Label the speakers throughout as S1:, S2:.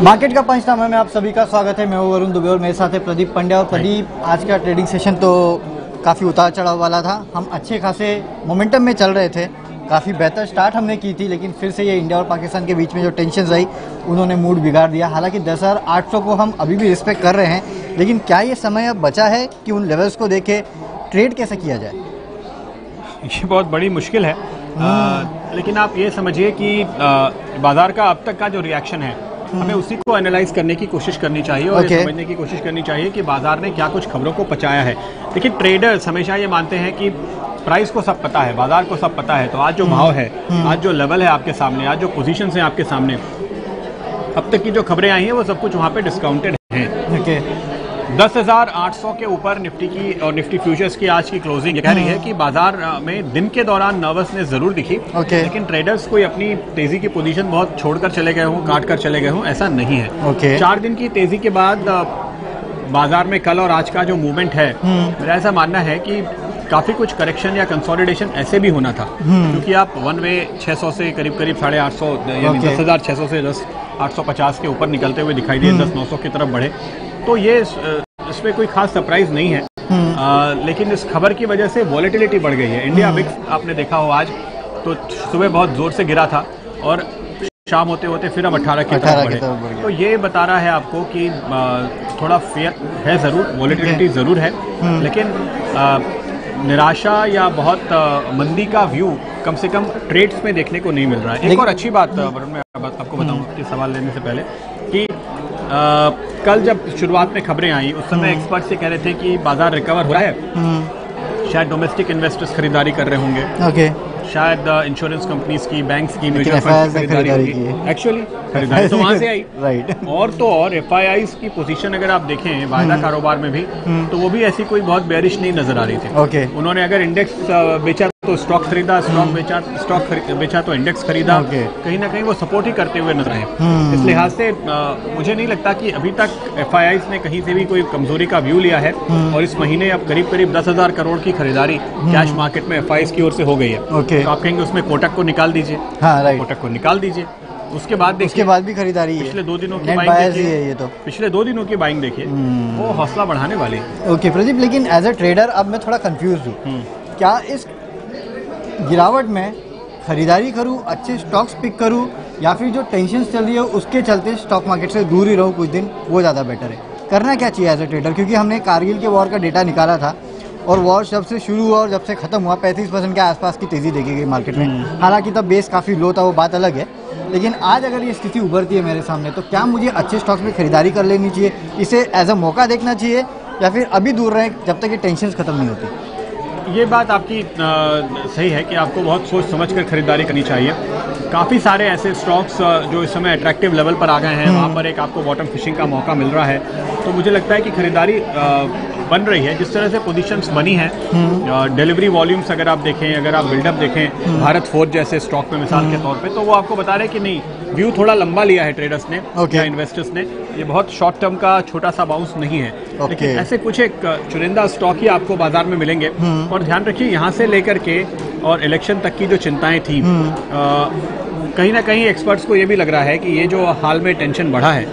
S1: Market का पंचनामा में आप सभी का स्वागत है। मैं हूं वरुण दुबे और मेरे साथ है प्रदीप पंड्या। और प्रदीप, आज का ट्रेडिंग सेशन तो काफ़ी उतार चढ़ाव वाला था। हम अच्छे खासे मोमेंटम में चल रहे थे, काफ़ी बेहतर स्टार्ट हमने की थी, लेकिन फिर से ये इंडिया और पाकिस्तान के बीच में जो टेंशन आई उन्होंने मूड बिगाड़ दिया। हालांकि 10,800 को हम अभी भी रिस्पेक्ट कर रहे हैं, लेकिन क्या ये समय अब बचा है कि उन लेवल्स को देखे ट्रेड कैसे किया जाए?
S2: ये बहुत बड़ी मुश्किल है। लेकिन आप ये समझिए कि बाजार का अब तक का जो रिएक्शन है, हमें उसी को एनालाइज करने की कोशिश करनी चाहिए और ये समझने की कोशिश करनी चाहिए कि बाजार ने क्या कुछ खबरों को पचाया है। देखिए, ट्रेडर्स हमेशा ये मानते हैं कि प्राइस को सब पता है, बाजार को सब पता है, तो आज जो भाव है, आज जो लेवल है आपके सामने, आज जो पोजीशन है आपके सामने, अब तक की जो खबरें आई हैं वो सब कुछ वहाँ पे डिस्काउंटेड हैं। 10,800 के ऊपर निफ्टी की और निफ्टी फ्यूचर्स की आज की क्लोजिंग कह रही है कि बाजार में दिन के दौरान नर्वसनेस जरूर दिखी, लेकिन ट्रेडर्स कोई अपनी तेजी की पोजीशन बहुत छोड़कर चले गए हों, काट कर चले गए हों, ऐसा नहीं है। 4 दिन की तेजी के बाद बाजार में कल और आज का जो मूवमेंट है, मेरा ऐसा मानना है कि काफी कुछ करेक्शन या कंसोलिडेशन ऐसे भी होना था, क्योंकि आप वन वे 600 से करीब 850 यानी 10,600 से 10,850 के ऊपर निकलते हुए दिखाई दिए, 10,900 की तरफ बढ़े, तो ये इसमें कोई खास सरप्राइज नहीं है। लेकिन इस खबर की वजह से वॉलेटिलिटी बढ़ गई है। इंडिया विक्स आपने देखा हो आज तो सुबह बहुत जोर से गिरा था और शाम होते होते फिर अब 18 की तरफ बढ़े, तो ये बता रहा है आपको कि थोड़ा फेयर है, जरूर वॉलेटिलिटी जरूर है, लेकिन निराशा या बहुत मंदी का व्यू कम से कम ट्रेड्स में देखने को नहीं मिल रहा है। एक और अच्छी बात वरुण, मैं आपको बताऊं कि सवाल लेने से पहले कि कल जब शुरुआत में खबरें आई उस समय एक्सपर्ट से कह रहे थे कि बाजार रिकवर हो रहा है, शायद डोमेस्टिक इन्वेस्टर्स खरीदारी कर रहे होंगे, शायद इंश्योरेंस कंपनीज की, बैंक्स की, म्यूचुअल फंड्स की खरीदारी होगी। एक्चुअली खरीदारी तो वहां से आई, राइट। और तो और एफआईआईज की पोजीशन अगर आप देखें वायदा कारोबार में भी, तो वो भी ऐसी कोई बहुत बेरिश नहीं नजर आ रही थी। उन्होंने अगर इंडेक्स बेचा तो स्टॉक खरीदा, स्टॉक बेचा तो इंडेक्स खरीदा, कहीं ना कहीं वो सपोर्ट ही करते हुए नजर आए। इस लिहाज से मुझे नहीं लगता कि अभी तक एफआईआईज ने कहीं से भी कोई कमजोरी का व्यू लिया है, और इस महीने अब करीब 10,000 करोड़ की खरीदारी कैश मार्केट में एफआईआईज की ओर से हो गई है। तो आप कहेंगे उसमें कोटक को निकाल दीजिए, कोटक को निकाल दीजिए, उसके बाद देखिए, उसके बाद भी खरीदारी है। पिछले 2 दिनों की बाइंग देखिए, ये तो पिछले 2 दिनों की बाइंग देखिए, वो हौसला बढ़ाने वाली है।
S1: ओके प्रदीप, लेकिन एज ए ट्रेडर अब मैं थोड़ा कंफ्यूज हूँ। क्या इस गिरावट में खरीदारी करूँ, अच्छे स्टॉक्स पिक करूँ, या फिर जो टेंशन चल रही है उसके चलते स्टॉक मार्केट से दूर ही रहूँ कुछ दिन, वो ज़्यादा बेटर है? करना क्या चाहिए एज ए ट्रेडर? क्योंकि हमने कारगिल के वॉर का डेटा निकाला था, और वॉर जब से शुरू हुआ और जब से खत्म हुआ 35% के आसपास की तेज़ी देखी गई मार्केट में। हालांकि तब बेस काफ़ी लो था, वो बात अलग है, लेकिन आज अगर ये स्थिति उभरती है मेरे सामने, तो क्या मुझे अच्छे स्टॉक्स में खरीदारी कर लेनी चाहिए, इसे एज अ मौका देखना चाहिए, या फिर अभी दूर रहें जब तक ये टेंशन खत्म नहीं होती?
S2: ये बात आपकी सही है कि आपको बहुत सोच समझ कर खरीदारी करनी चाहिए। काफ़ी सारे ऐसे स्टॉक्स जो इस समय अट्रैक्टिव लेवल पर आ गए हैं, वहाँ पर एक आपको बॉटम फिशिंग का मौका मिल रहा है, तो मुझे लगता है कि खरीदारी बन रही है। जिस तरह से पोजीशंस बनी हैं, डिलीवरी वॉल्यूम्स अगर आप देखें, अगर आप बिल्डअप देखें भारत फोर्ज जैसे स्टॉक में मिसाल के तौर पे, तो वो आपको बता रहे हैं कि नहीं, व्यू थोड़ा लंबा लिया है ट्रेडर्स ने या इन्वेस्टर्स ने, ये बहुत शॉर्ट टर्म का छोटा सा बाउंस नहीं है। लेकिन ऐसे कुछ एक चुनिंदा स्टॉक ही आपको बाजार में मिलेंगे। और ध्यान रखिए, यहाँ से लेकर के और इलेक्शन तक की जो चिंताएं थी, कहीं ना कहीं एक्सपर्ट्स को ये भी लग रहा है कि ये जो हाल में टेंशन बढ़ा है,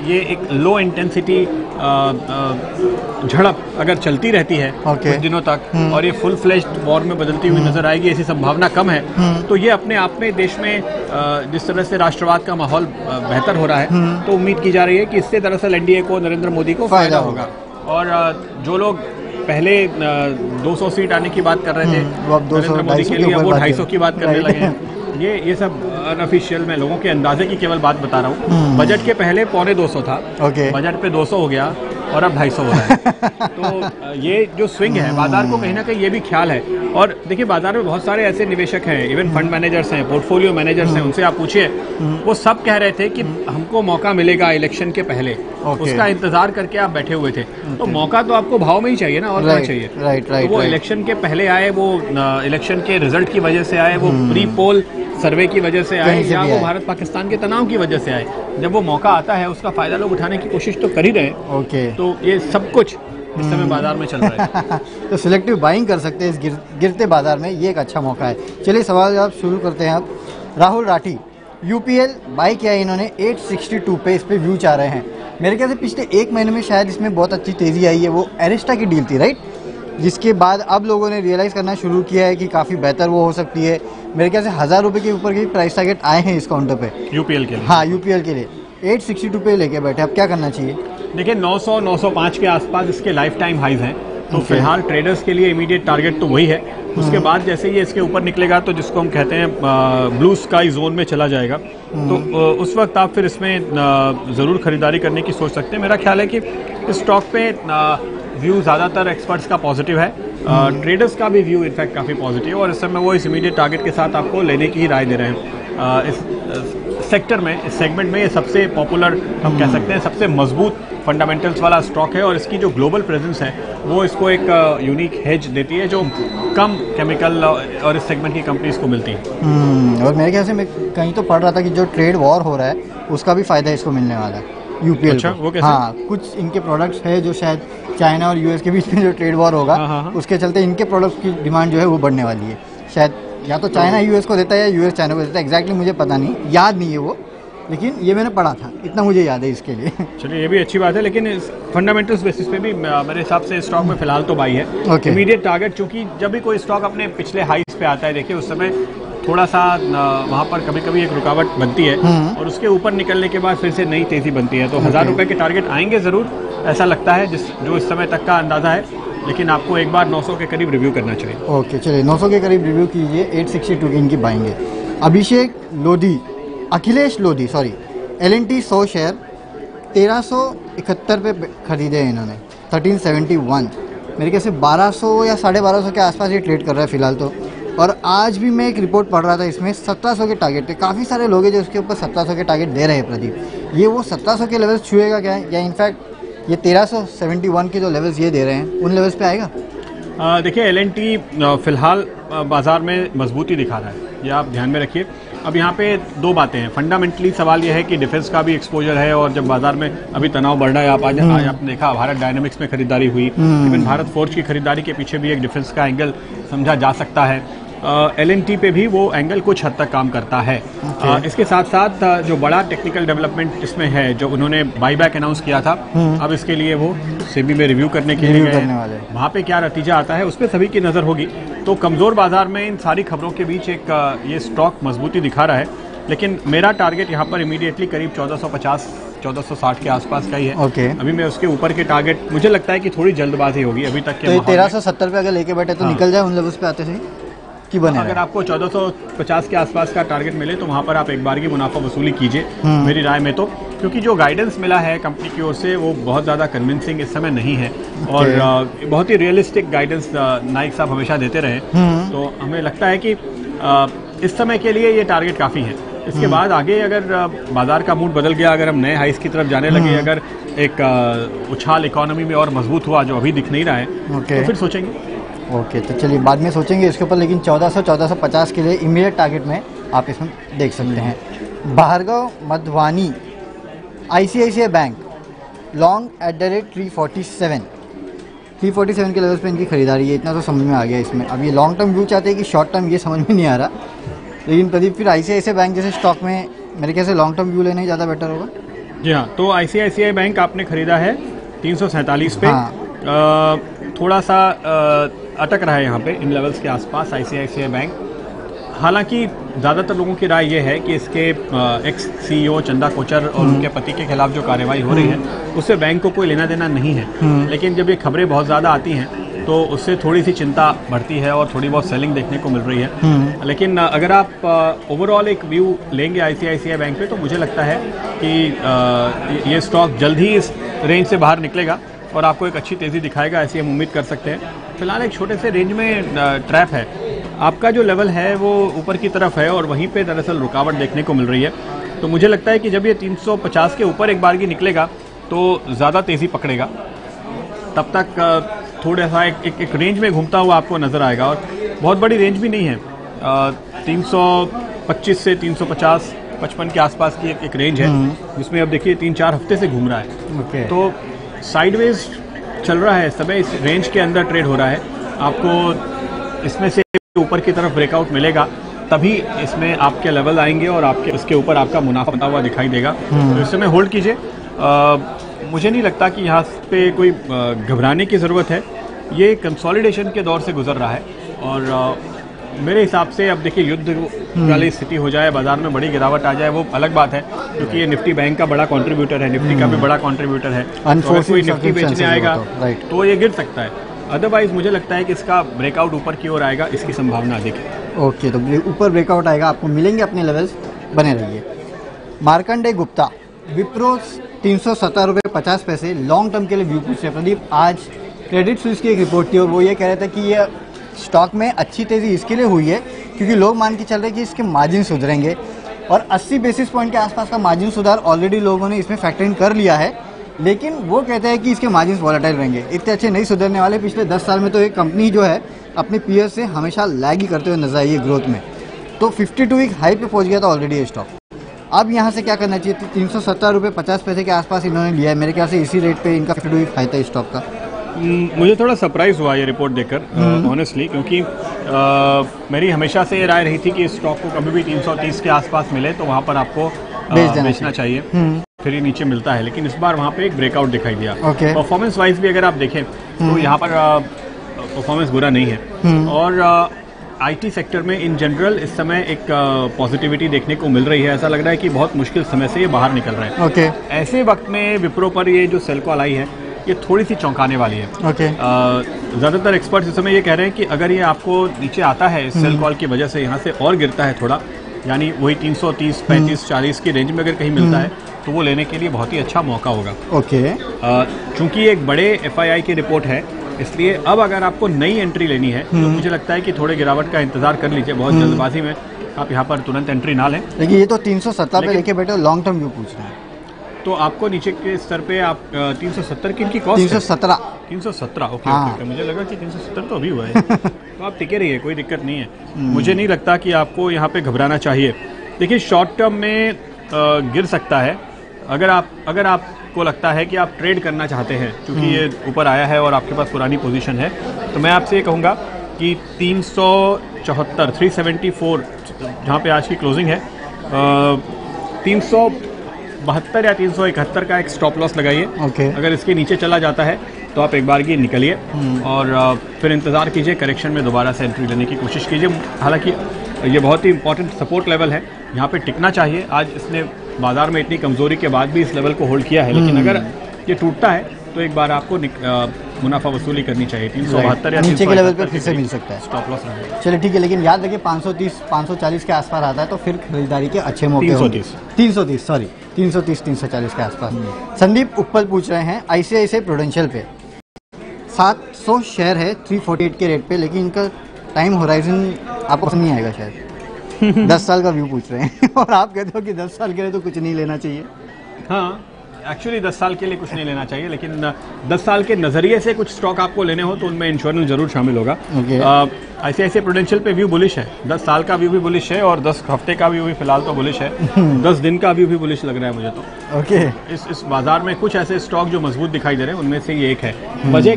S2: ये एक लो इंटेंसिटी झड़प अगर चलती रहती है कुछ दिनों तक, और ये फुल फ्लेश्ड वॉर में बदलती हुई नजर आएगी, ऐसी संभावना कम है। तो ये अपने आप में देश में जिस तरह से राष्ट्रवाद का माहौल बेहतर हो रहा है, तो उम्मीद की जा रही है कि इससे दरअसल एनडीए को, नरेंद्र मोदी को फायदा होगा। और जो लोग पहले 200 सीट आने की बात कर रहे थे नरेंद्र मोदी के लिए, वो 250 की बात करने लगे हैं। ये सब अनऑफिशियल, मैं लोगों के अंदाजे की केवल बात बता रहा हूँ। बजट के पहले 225 था, बजट पे 200 हो गया और अब 250 हो रहा है। तो ये जो स्विंग है, बाजार को कहीं ना कहीं ये भी ख्याल है। और देखिए, बाजार में बहुत सारे ऐसे निवेशक हैं, इवन फंड मैनेजर्स हैं, पोर्टफोलियो मैनेजर्स हैं, उनसे आप पूछिए, वो सब कह रहे थे कि हमको मौका मिलेगा इलेक्शन के पहले, उसका इंतजार करके आप बैठे हुए थे। तो मौका तो आपको भाव में ही चाहिए ना, और क्या चाहिए? तो वो इलेक्शन के पहले आए, वो इलेक्शन के रिजल्ट की वजह से आए, वो प्री पोल सर्वे की वजह से आए, या वो भारत पाकिस्तान के तनाव की वजह से आए, जब वो मौका आता है उसका फायदा लोग उठाने की कोशिश तो कर ही रहे हैं। तो ये सब कुछ इस समय बाजार में चल रहा है।
S1: तो सिलेक्टिव बाइंग कर सकते हैं इस गिरते बाजार में, ये एक अच्छा मौका है। चलिए सवाल जवाब शुरू करते हैं आप। राहुल राठी, यूपीएल बाई किया है इन्होंने 862 पे, इस पे व्यू चाह रहे हैं। मेरे ख्याल से पिछले 1 महीने में शायद इसमें बहुत अच्छी तेज़ी आई है, वो एरिस्टा की डील थी राइट, जिसके बाद अब लोगों ने रियलाइज़ करना शुरू किया है कि काफ़ी बेहतर वो हो सकती है। मेरे ख्याल से 1000 रुपये के ऊपर के प्राइस टारगेट आए हैं इस काउंटर पे
S2: यूपीएल के लिए।
S1: हाँ, यूपीएल के लिए 862 पे लेके बैठे, अब क्या करना चाहिए?
S2: देखिए 900 905 के आसपास इसके लाइफ टाइम हाइज हैं, तो फिलहाल ट्रेडर्स के लिए इमीडिएट टारगेट तो वही है। उसके बाद जैसे ये इसके ऊपर निकलेगा तो जिसको हम कहते हैं ब्लू स्काई जोन में चला जाएगा, तो उस वक्त आप फिर इसमें ज़रूर खरीदारी करने की सोच सकते हैं। मेरा ख्याल है कि इस स्टॉक पे व्यू ज़्यादातर एक्सपर्ट्स का पॉजिटिव है, ट्रेडर्स का भी व्यू इनफैक्ट काफ़ी पॉजिटिव है, और इस समय वो इस इमीडिएट टारगेट के साथ आपको लेने की ही राय दे रहे हैं। इस सेक्टर में, इस सेगमेंट में ये सबसे पॉपुलर हम कह सकते हैं, सबसे मजबूत फंडामेंटल्स वाला स्टॉक है, और इसकी जो ग्लोबल प्रेजेंस है वो इसको एक यूनिक हेज देती है जो कम केमिकल और इस सेगमेंट की कंपनीज को मिलती है।
S1: और मेरे ख्याल से मैं कहीं तो पढ़ रहा था कि जो ट्रेड वॉर हो रहा है उसका भी फायदा इसको मिलने वाला है यूपीएल
S2: अच्छा,
S1: को।
S2: वो कैसे?
S1: हाँ, कुछ इनके प्रोडक्ट्स है जो शायद चाइना और यूएस के बीच में जो ट्रेड वॉर होगा,
S2: हाँ।
S1: उसके चलते इनके प्रोडक्ट्स की डिमांड जो है वो बढ़ने वाली है। शायद या तो चाइना यूएस को देता है या यूएस चाइना को देता है, एग्जैक्टली मुझे पता नहीं, याद नहीं है वो, लेकिन ये मैंने पढ़ा था, इतना मुझे याद है इसके लिए।
S2: चलिए ये भी अच्छी बात है, लेकिन फंडामेंटल्स बेसिस पे भी मेरे हिसाब से स्टॉक में फिलहाल तो बाई है।
S1: Okay.
S2: इमीडिएट टारगेट, चूंकि जब भी कोई स्टॉक अपने पिछले हाइस पे आता है, देखिए उस समय थोड़ा सा वहाँ पर कभी कभी एक रुकावट बनती है, और उसके ऊपर निकलने के बाद फिर से नई तेज़ी बनती है, तो 1000 रुपये के टारगेट आएंगे ज़रूर, ऐसा लगता है, जो इस समय तक का अंदाज़ा है, लेकिन आपको एक बार 900 के करीब रिव्यू करना चाहिए।
S1: ओके, चलिए 900 के करीब रिव्यू कीजिए, 862 की इनकी बाएंगे। Abhishek Lodhi, Akhilesh Lodhi sorry, L&T 100 share 1371 पे खरीदे हैं इन्होंने, 1371, मेरे ख्याल से 1200 या 1250 के आसपास ये ट्रेड कर रहा है फिलहाल तो। और आज भी मैं एक रिपोर्ट पढ़ रहा था, इसमें 1700 के टारगेट थे, काफ़ी सारे लोग हैं जो उसके ऊपर 1700 के टारगेट दे रहे हैं प्रदीप। ये वो 1700 के लेवल्स छुएगा क्या, या इनफैक्ट ये 1371 के जो लेवल्स ये दे रहे हैं उन लेवल्स पे आएगा?
S2: देखिए L&T फिलहाल बाज़ार में मजबूती दिखा रहा है, ये आप ध्यान में रखिए। अब यहाँ पे दो बातें हैं, फंडामेंटली सवाल यह है कि डिफेंस का भी एक्सपोजर है, और जब बाजार में अभी तनाव बढ़ रहा है, आज आपने देखा भारत डायनेमिक्स में खरीदारी हुई, इवन भारत फोर्ज की खरीदारी के पीछे भी एक डिफेंस का एंगल समझा जा सकता है। L&T पे भी वो एंगल कुछ हद तक काम करता है। इसके साथ साथ जो बड़ा टेक्निकल डेवलपमेंट इसमें है, जो उन्होंने बाईबैक अनाउंस किया था, अब इसके लिए वो सेबी में रिव्यू करने के लिए गए, वहाँ पे क्या नतीजा आता है उस पर सभी की नज़र होगी। तो कमज़ोर बाजार में इन सारी खबरों के बीच एक ये स्टॉक मजबूती दिखा रहा है, लेकिन मेरा टारगेट यहाँ पर इमीडिएटली करीब 1450 1460 के आसपास का ही है। अभी मैं उसके ऊपर के टारगेट, मुझे लगता है कि थोड़ी जल्दबाजी होगी अभी तक के।
S1: तो 1370 पे अगर लेके बैठे तो निकल जाए उन लेवल्स पे आते सही कि बने?
S2: अगर आपको 1450 के आसपास का टारगेट मिले तो वहाँ पर आप एक बार की मुनाफा वसूली कीजिए, मेरी राय में तो, क्योंकि जो गाइडेंस मिला है कंपनी की ओर से वो बहुत ज़्यादा कन्विंसिंग इस समय नहीं है, और बहुत ही रियलिस्टिक गाइडेंस नाइक साहब हमेशा देते रहे, तो हमें लगता है कि इस समय के लिए ये टारगेट काफ़ी है। इसके बाद आगे अगर बाजार का मूड बदल गया, अगर हम नए हाइस की तरफ जाने लगे, अगर एक उछाल इकोनॉमी में और मजबूत हुआ जो अभी दिख नहीं रहा है, तो फिर सोचेंगे।
S1: ओके, तो चलिए बाद में सोचेंगे इसके ऊपर, लेकिन 1400-1450 के लिए इमीडिएट टारगेट में आप इसमें देख सकते हैं। Bhargava Madhvani, ICICI bank, long @347 के लेवल्स पे इनकी खरीदारी है, इतना तो समझ में आ गया इसमें। अब ये लॉन्ग टर्म व्यू चाहते हैं कि शॉर्ट टर्म, ये समझ में नहीं आ रहा, लेकिन प्रदीप फिर ICICI बैंक जैसे स्टॉक में मेरे ख्याल से लॉन्ग टर्म व्यू लेना ही ज़्यादा बेटर होगा।
S2: जी हाँ, तो ICICI बैंक आपने खरीदा है 347 पे। थोड़ा सा अटक रहा है यहाँ पे इन लेवल्स के आसपास ICICI बैंक। हालांकि ज़्यादातर लोगों की राय ये है कि इसके एक्स CEO चंदा कोचर और उनके पति के खिलाफ जो कार्रवाई हो रही है उससे बैंक को कोई लेना देना नहीं है, लेकिन जब ये खबरें बहुत ज़्यादा आती हैं तो उससे थोड़ी सी चिंता बढ़ती है और थोड़ी बहुत सेलिंग देखने को मिल रही है। लेकिन अगर आप ओवरऑल एक व्यू लेंगे ICICI बैंक पे, तो मुझे लगता है कि ये स्टॉक जल्द ही इस रेंज से बाहर निकलेगा और आपको एक अच्छी तेज़ी दिखाएगा, ऐसी हम उम्मीद कर सकते हैं। फिलहाल एक छोटे से रेंज में ट्रैप है, आपका जो लेवल है वो ऊपर की तरफ है और वहीं पे दरअसल रुकावट देखने को मिल रही है। तो मुझे लगता है कि जब ये 350 के ऊपर एक बार की निकलेगा तो ज़्यादा तेज़ी पकड़ेगा, तब तक थोड़ा सा एक रेंज में घूमता हुआ आपको नज़र आएगा, और बहुत बड़ी रेंज भी नहीं है, 325 से 350 55 के आसपास की एक रेंज है, जिसमें अब देखिए 3-4 हफ्ते से घूम रहा है। तो साइडवेज चल रहा है, समय इस रेंज के अंदर ट्रेड हो रहा है। आपको इसमें से ऊपर की तरफ ब्रेकआउट मिलेगा तभी इसमें आपके लेवल आएंगे और आपके इसके ऊपर आपका मुनाफा बनता हुआ दिखाई देगा। तो इस समय होल्ड कीजिए। मुझे नहीं लगता कि यहाँ पे कोई घबराने की ज़रूरत है। ये कंसोलिडेशन के दौर से गुजर रहा है और मेरे हिसाब से अब देखिए युद्ध वाली स्थिति हो जाए, बाजार में बड़ी गिरावट आ जाए, वो अलग बात है, क्योंकि ये निफ्टी बैंक का बड़ा कंट्रीब्यूटर है, निफ्टी का भी बड़ा कंट्रीब्यूटर है। तो अगर कोई निफ्टी बेचने आएगा तो ये गिर सकता है। अदरवाइज मुझे लगता है कि इसका ब्रेकआउट ऊपर की ओर आएगा, इसकी संभावना अधिक है।
S1: ओके, तो ऊपर ब्रेकआउट आएगा, आपको मिलेंगे अपने लेवल्स, बने रहिए। मार्कंडे गुप्ता, विप्रो 317 रुपये 50 पैसे लॉन्ग टर्म के लिए व्यू पूछ रहे। प्रदीप, आज क्रेडिट स्विस की एक रिपोर्ट थी और वो ये कह रहे थे कि ये स्टॉक में अच्छी तेज़ी इसके लिए हुई है क्योंकि लोग मान के चल रहे हैं कि इसके मार्जिन सुधरेंगे और 80 बेसिस पॉइंट के आसपास का मार्जिन सुधार ऑलरेडी लोगों ने इसमें फैक्टर इन कर लिया है। लेकिन वो कहते हैं कि इसके मार्जिन वॉलेटाइल रहेंगे, इतने अच्छे नहीं सुधरने वाले। पिछले 10 साल में तो एक कंपनी जो है अपने पीयर से हमेशा लैग ही करते हुए नजर आई है ग्रोथ में। तो 52 वीक हाई पे पहुंच गया था ऑलरेडी ये स्टॉक। अब यहाँ से क्या करना चाहिए? 317 रुपये 50 पैसे के आसपास इन्होंने लिया है, मेरे ख्याल से इसी रेट पे इनका 52 वीक हाई था स्टॉक का।
S2: मुझे थोड़ा सरप्राइज हुआ ये रिपोर्ट देखकर ऑनेस्टली, क्योंकि मेरी हमेशा से ये राय रही थी कि इस स्टॉक को कभी भी 330 के आसपास मिले तो वहाँ पर आपको बेचना चाहिए, फिर ये नीचे मिलता है। लेकिन इस बार वहाँ पे एक ब्रेकआउट दिखाई दिया। परफॉर्मेंस वाइज भी अगर आप देखें तो यहाँ पर परफॉर्मेंस बुरा नहीं है और आईटी सेक्टर में इन जनरल इस समय एक पॉजिटिविटी देखने को मिल रही है। ऐसा लग रहा है कि बहुत मुश्किल समय से ये बाहर निकल रहे हैं। ऐसे वक्त में विप्रो पर ये जो सेल कॉल आई है ये थोड़ी सी चौंकाने वाली है। ज़्यादातर एक्सपर्ट्स इस समय ये कह रहे हैं कि अगर ये आपको नीचे आता है इस सेल कॉल की वजह से, यहाँ से और गिरता है थोड़ा, यानी वही 330, 35, 40 की रेंज में अगर कहीं मिलता है तो वो लेने के लिए बहुत ही अच्छा मौका होगा। चूंकि एक बड़े एफआईआई की रिपोर्ट है, इसलिए अब अगर आपको नई एंट्री लेनी है तो मुझे लगता है कि थोड़े गिरावट का इंतजार कर लीजिए। बहुत जल्दबाजी में आप यहाँ पर तुरंत एंट्री ना लें।
S1: लेकिन ये तो 370 पे लेके बैठे, लॉन्ग टर्म व्यू पूछ रहे हैं,
S2: तो आपको नीचे के स्तर पे आप 370 की इनकी कॉस्ट 317 ओके। मुझे लगा कि 370 तो अभी हुआ है। तो आप टिके रहिए, कोई दिक्कत नहीं है। मुझे नहीं लगता कि आपको यहाँ पे घबराना चाहिए। देखिए शॉर्ट टर्म में गिर सकता है। अगर आपको लगता है कि आप ट्रेड करना चाहते हैं, क्योंकि ये ऊपर आया है और आपके पास पुरानी पोजीशन है, तो मैं आपसे ये कहूँगा कि 374 374 जहाँ पे आज की क्लोजिंग है, 372 या 371 का एक स्टॉप लॉस लगाइए। अगर इसके नीचे चला जाता है तो आप एक बार की निकलिए और फिर इंतज़ार कीजिए, करेक्शन में दोबारा से एंट्री लेने की कोशिश कीजिए। हालांकि ये बहुत ही इंपॉर्टेंट सपोर्ट लेवल है, यहाँ पे टिकना चाहिए। आज इसने बाजार में इतनी कमजोरी के बाद भी इस लेवल को होल्ड किया है, लेकिन अगर ये टूटता है तो एक बार आपको मुनाफा वसूली करनी चाहिए। 372 या
S1: नीचे के लेवल पर फिर से मिल सकता है
S2: स्टॉप लॉस रहेगा।
S1: चलिए ठीक है, लेकिन याद रखिए 530 540 के आसपास आता है तो फिर खरीदारी के अच्छे मौके होंगे। 330 340 के आसपास। संदीप उप्पल पूछ रहे हैं आईसीआईसीआई प्रूडेंशियल पे 700 शेयर है 348 के रेट पे, लेकिन इनका टाइम होराइजन आपको पसंद नहीं आएगा शायद। 10 साल का व्यू पूछ रहे हैं और आप कहते हो कि 10 साल के लिए तो कुछ नहीं लेना चाहिए।
S2: हाँ, एक्चुअली 10 साल के लिए कुछ नहीं लेना चाहिए, लेकिन 10 साल के नज़रिए से कुछ स्टॉक आपको लेने हो तो उनमें इंश्योरेंस जरूर शामिल होगा। आईसीआईसीआई प्रूडेंशियल पे व्यू बुलिश है, 10 साल का व्यू भी बुलिश है और 10 हफ्ते का व्यू भी फिलहाल तो बुलिश है। 10 दिन का व्यू भी बुलिश लग रहा है मुझे तो। इस बाजार में कुछ ऐसे स्टॉक जो मजबूत दिखाई दे रहे हैं, उनमें से ये एक है। बजट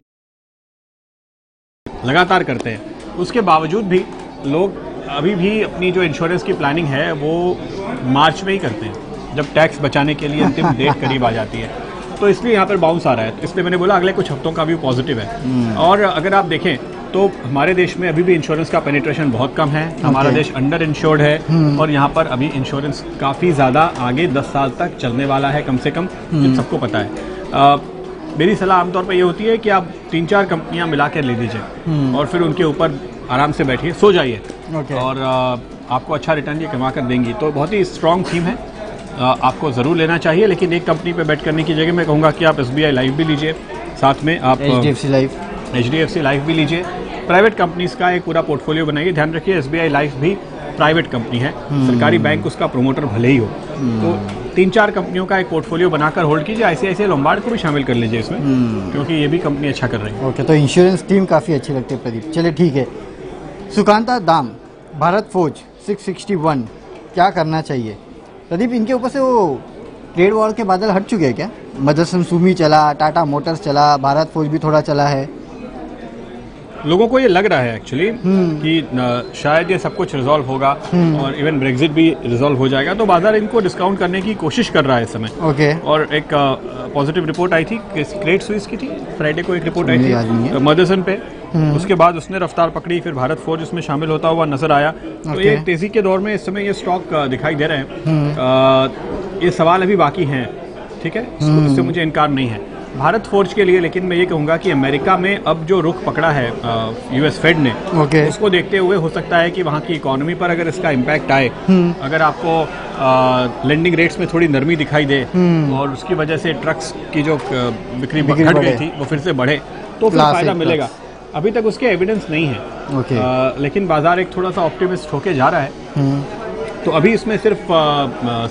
S2: लगातार करते हैं, उसके बावजूद भी लोग अभी भी अपनी जो इंश्योरेंस की प्लानिंग है वो मार्च में ही करते हैं, जब टैक्स बचाने के लिए अंतिम डेट करीब आ जाती है। तो इसलिए यहाँ पर बाउंस आ रहा है। इसलिए मैंने बोला अगले कुछ हफ्तों का व्यू पॉजिटिव है। और अगर आप देखें तो हमारे देश में अभी भी इंश्योरेंस का पेनिट्रेशन बहुत कम है। हमारा देश अंडर इंश्योर्ड है और यहाँ पर अभी इंश्योरेंस काफ़ी ज़्यादा आगे 10 साल तक चलने वाला है कम से कम, ये सबको पता है। मेरी सलाह आमतौर पर ये होती है कि आप 3-4 कंपनियां मिला कर ले लीजिए और फिर उनके ऊपर आराम से बैठिए, सो जाइए और आपको अच्छा रिटर्न ये कमा कर देंगी। तो बहुत ही स्ट्रॉन्ग थीम है, आपको ज़रूर लेना चाहिए। लेकिन एक कंपनी पे बैठ करने की जगह मैं कहूँगा कि आप SBI लाइफ भी लीजिए, साथ में आप HDFC लाइफ भी लीजिए। प्राइवेट कंपनीज का एक पूरा पोर्टफोलियो बनाइए। ध्यान रखिए SBI लाइफ भी प्राइवेट कंपनी है, सरकारी बैंक उसका प्रोमोटर भले ही हो। तो 3-4 कंपनियों का एक पोर्टफोलियो बनाकर होल्ड कीजिए। आईसीआईसीआई लोम्बार्ड को भी शामिल कर लीजिए इसमें, क्योंकि ये भी कंपनी अच्छा कर रही है।
S1: ओके, तो इंश्योरेंस टीम काफ़ी अच्छी लगती है प्रदीप। चलिए ठीक है। सुकांता दाम, भारत फोर्ज 661, क्या करना चाहिए प्रदीप? इनके ऊपर से वो ट्रेड वॉर के बादल हट चुके हैं क्या? मदरसन सुमी चला, टाटा मोटर्स चला, भारत फोर्ज भी थोड़ा चला है।
S2: लोगों को ये लग रहा है एक्चुअली कि शायद ये सब कुछ रिजॉल्व होगा और इवन ब्रेग्जिट भी रिजॉल्व हो जाएगा, तो बाजार इनको डिस्काउंट करने की कोशिश कर रहा है इस समय।
S1: ओके।
S2: और एक पॉजिटिव रिपोर्ट आई थी, क्रेडिट स्विस की थी, फ्राइडे को एक रिपोर्ट आई थी मदरसन पे, उसके बाद उसने रफ्तार पकड़ी, फिर भारत फोर्ज इसमें शामिल होता हुआ नजर आया। तो ये तेजी के दौर में इस समय ये स्टॉक दिखाई दे रहे हैं। ये सवाल अभी बाकी हैं, ठीक है, इससे मुझे इनकार नहीं है भारत फोर्ज के लिए। लेकिन मैं ये कहूँगा कि अमेरिका में अब जो रुख पकड़ा है यूएस फेड ने, उसको देखते हुए हो सकता है कि वहाँ की इकोनॉमी पर अगर इसका इम्पैक्ट आए, अगर आपको लेंडिंग रेट्स में थोड़ी नरमी दिखाई दे और उसकी वजह से ट्रक्स की जो बिक्री घट गई थी वो फिर से बढ़े, तो फिर फायदा मिलेगा। अभी तक उसके एविडेंस नहीं है, लेकिन बाजार एक थोड़ा सा ऑप्टिमिस्ट होके जा रहा है। तो अभी इसमें सिर्फ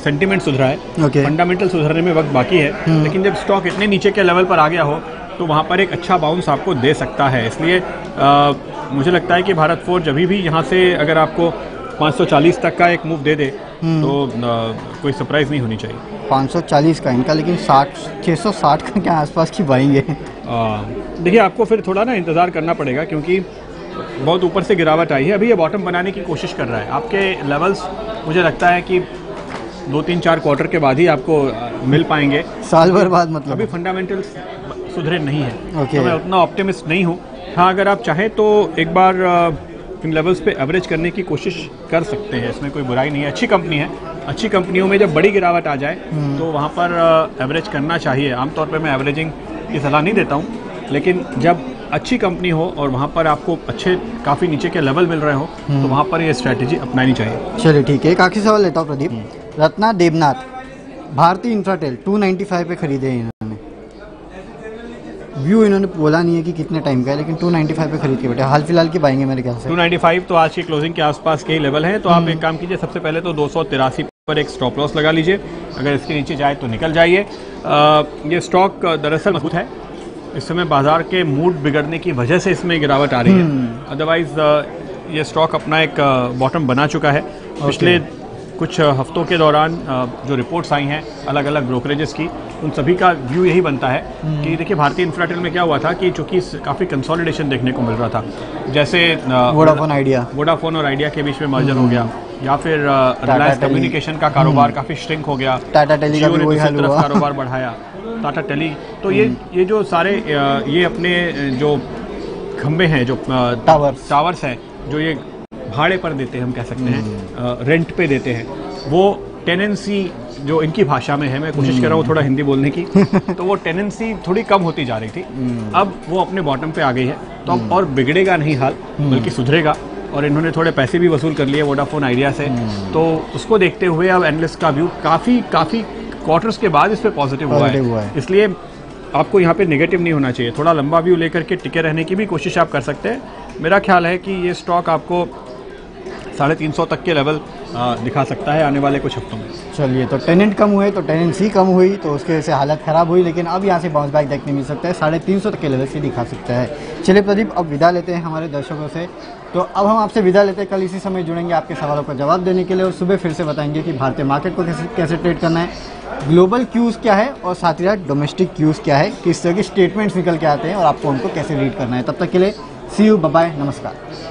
S2: सेंटीमेंट सुधरा है, फंडामेंटल सुधरने में वक्त बाकी है, लेकिन जब स्टॉक इतने नीचे के लेवल पर आ गया हो तो वहाँ पर एक अच्छा बाउंस आपको दे सकता है। इसलिए मुझे लगता है कि भारत फोर्ज अभी भी यहाँ से अगर आपको 540 तक का एक मूव दे दे तो कोई सरप्राइज नहीं होनी चाहिए।
S1: 540 का इनका, लेकिन 660 का क्या आसपास की पाएंगे?
S2: देखिए, आपको फिर थोड़ा ना इंतज़ार करना पड़ेगा, क्योंकि बहुत ऊपर से गिरावट आई है। अभी ये बॉटम बनाने की कोशिश कर रहा है। आपके लेवल्स मुझे लगता है कि 2-3-4 क्वार्टर के बाद ही आपको मिल पाएंगे,
S1: साल भर बाद। मतलब
S2: अभी फंडामेंटल्स सुधरे नहीं है, तो मैं उतना ऑप्टिमिस्ट नहीं हूँ। हाँ, अगर आप चाहें तो एक बार इन लेवल्स पे एवरेज करने की कोशिश कर सकते हैं, इसमें कोई बुराई नहीं है। अच्छी कंपनी है, अच्छी कंपनियों में जब बड़ी गिरावट आ जाए तो वहाँ पर एवरेज करना चाहिए। आमतौर पर मैं एवरेजिंग की सलाह नहीं देता हूँ, लेकिन जब अच्छी कंपनी हो और वहाँ पर आपको अच्छे काफ़ी नीचे के लेवल मिल रहे हो तो वहाँ पर ये स्ट्रैटेजी अपनानी चाहिए।
S1: चलिए ठीक है, एक आखिरी सवाल लेता हूँ प्रदीप। रत्ना देबनाथ भारतीय इंफ्राटेल 295 पे खरीदे इन्होंने। व्यू इन्होंने बोला नहीं है कि कितने टाइम का है, लेकिन 295 पे खरीद के बैठे, हाल फिलहाल की पाएंगे मेरे ख्याल से।
S2: 295 तो आज की क्लोजिंग के आसपास के ही लेवल है। तो आप एक काम कीजिए, सबसे पहले तो 283 पर एक स्टॉप लॉस लगा लीजिए। अगर इसके नीचे जाए तो निकल जाइए। ये स्टॉक दरअसल मजबूत है, इस समय बाजार के मूड बिगड़ने की वजह से इसमें गिरावट आ रही है। अदरवाइज ये स्टॉक अपना एक बॉटम बना चुका है। पिछले कुछ हफ्तों के दौरान जो रिपोर्ट्स आई हैं अलग अलग ब्रोकरेजेस की, उन सभी का व्यू यही बनता है कि देखिए, भारतीय इंफ्राटेल में क्या हुआ था कि चूंकि काफ़ी कंसोलिडेशन देखने को मिल रहा था, जैसे वोडाफोन और आइडिया के बीच में मर्जर हो गया, या फिर रिलायंस कम्युनिकेशन का कारोबार काफ़ी श्रिंक हो गया,
S1: टाटा टेली का भी वही हाल हुआ,
S2: कारोबार बढ़ाया टाटा टेली। तो ये जो सारे ये अपने जो खंबे हैं, जो टावर्स हैं, जो ये भाड़े पर देते हैं, हम कह सकते हैं रेंट पे देते हैं, वो टेनेंसी जो इनकी भाषा में है, मैं कोशिश कर रहा हूँ थोड़ा हिंदी बोलने की, तो वो टेनेंसी थोड़ी कम होती जा रही थी। अब वो अपने बॉटम पे आ गई है, तो अब और बिगड़ेगा नहीं हाल, बल्कि सुधरेगा। और इन्होंने थोड़े पैसे भी वसूल कर लिए वोडाफोन आइडिया से, तो उसको देखते हुए अब एनालिस्ट का व्यू काफ़ी क्वार्टर्स के बाद इस पे पॉजिटिव हुआ है। इसलिए आपको यहाँ पे नेगेटिव नहीं होना चाहिए, थोड़ा लंबा व्यू लेकर के टिके रहने की भी कोशिश आप कर सकते हैं। मेरा ख्याल है कि ये स्टॉक आपको 350 तक के लेवल दिखा सकता है आने वाले कुछ हफ्तों में।
S1: चलिए, तो टेनेंट कम हुए तो टेनेंसी कम हुई, तो उसके वजह से हालत ख़राब हुई, लेकिन अब यहाँ से बाउंस बैक देखने मिल सकता है, 350 तक के लेवल से दिखा सकता है। चलिए प्रदीप, अब विदा लेते हैं हमारे दर्शकों से। तो अब हम आपसे विदा लेते हैं, कल इसी समय जुड़ेंगे आपके सवालों का जवाब देने के लिए, और सुबह फिर से बताएंगे कि भारतीय मार्केट को कैसे ट्रेड करना है, ग्लोबल क्यूज़ क्या है और साथ ही साथ डोमेस्टिक क्यूज़ क्या है, किस तरह के स्टेटमेंट्स निकल के आते हैं और आपको उनको कैसे रीड करना है। तब तक के लिए सी यू, बाय बाय, नमस्कार।